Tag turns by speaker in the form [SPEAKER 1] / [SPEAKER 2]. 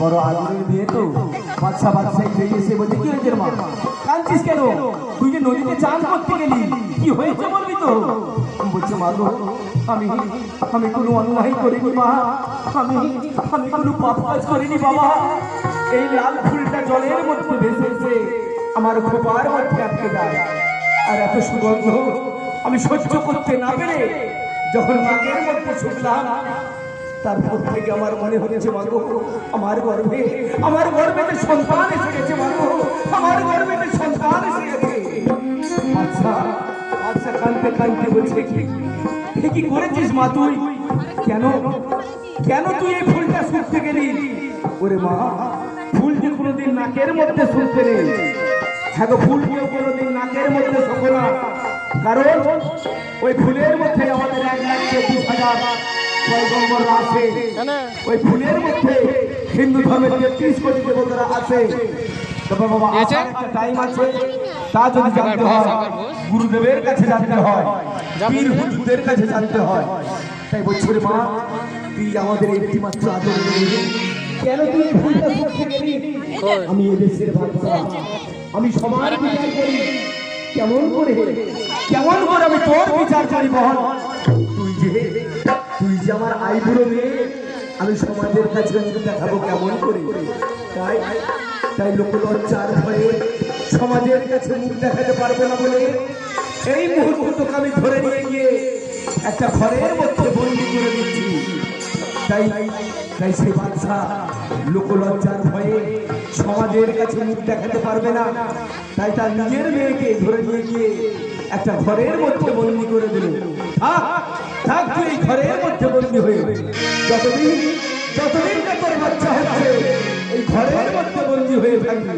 [SPEAKER 1] বড় আদরের বিয়ে তো বাচ্চা বাচ্চাই বেরিয়েছে বলতে কি হয়েছে মা? কাঁদছিস কেন? তুই যে নদীতে চান করতে গেলি, কি হয়েছে বলবি তো? বলছে মা গো, আমি আমি কোনো অন্যায় করিনি মা, আমি আমি কোনো পাপ কাজ করিনি বাবা। এই লাল ফুলটা জলের মধ্যে ভেসে এসে আমার খোপার মধ্যে আটকে যায়, আর এত সুগন্ধ আমি সহ্য করতে না পেরে যখন নাকের মধ্যে শুকলাম, তারপর থেকে আমার মনে হচ্ছে মাগো, আমার গর্ভে সন্তান এসে গেছে মাগো, আমার গর্ভে সন্তান এসে গেছে। আচ্ছা আচ্ছা, কানতে কানতে বলছে কি করেছিস মা তুই? কেন কেন তুই এই ফুলটা শুকতে গেলি? ওরে মা, ফুল যে কোনোদিন নাকের মধ্যে শুকতে নেই। হ্যাঁ গো, ফুল কেউ কোনোদিন নাকের মধ্যে শোকে না, কারণ ওই ফুলের মধ্যে আমাদের 1,33,000 পয়গম্বর আছে। ওই ফুলের মধ্যে হিন্দু ধর্মের 33 কোটি দেবতারা আছে। তবে বাবা আসার একটা টাইম আছে, তা যদি জানতে হয় গুরুদেবের কাছে জানতে হয়, পীর হুজুরদের কাছে জানতে হয়। তাই বলছি রে মা, তুই আমাদের একটি মাত্র আদর করবি, কেন তুই এই ফুলটা শুকতে গেলি? আমি এদেশের বাচ্চা, আমি সবার বিচার করি, কেমন করে আমি তোর বিচার করি বল? তুই যে আমার আইবুড়ো মেয়ে, আমি সমাজের কাছে দেখাবো কেমন করে? তাই লোক লজ্জার ভয়ে সমাজের কাছে মুখ দেখাতে পারবো না বলে এই মুহূর্তে তোকে আমি ধরে নিয়ে গিয়ে একটা ঘরের মধ্যে বন্দি করে দিচ্ছি। তাই সেই বাচ্চা লোক লজ্জার ভয়ে সমাজের কাছে মুখ দেখাতে পারবে না, তাই তার নিজের মেয়েকে ধরে নিয়ে গিয়ে একটা ঘরের মধ্যে বন্দি করে দিল। থাক তুই এই ঘরের মধ্যে বন্দি হয়ে, যতদিন না তোর বাচ্চা হচ্ছে এই ঘরের মধ্যে বন্দি হয়ে থাকবি।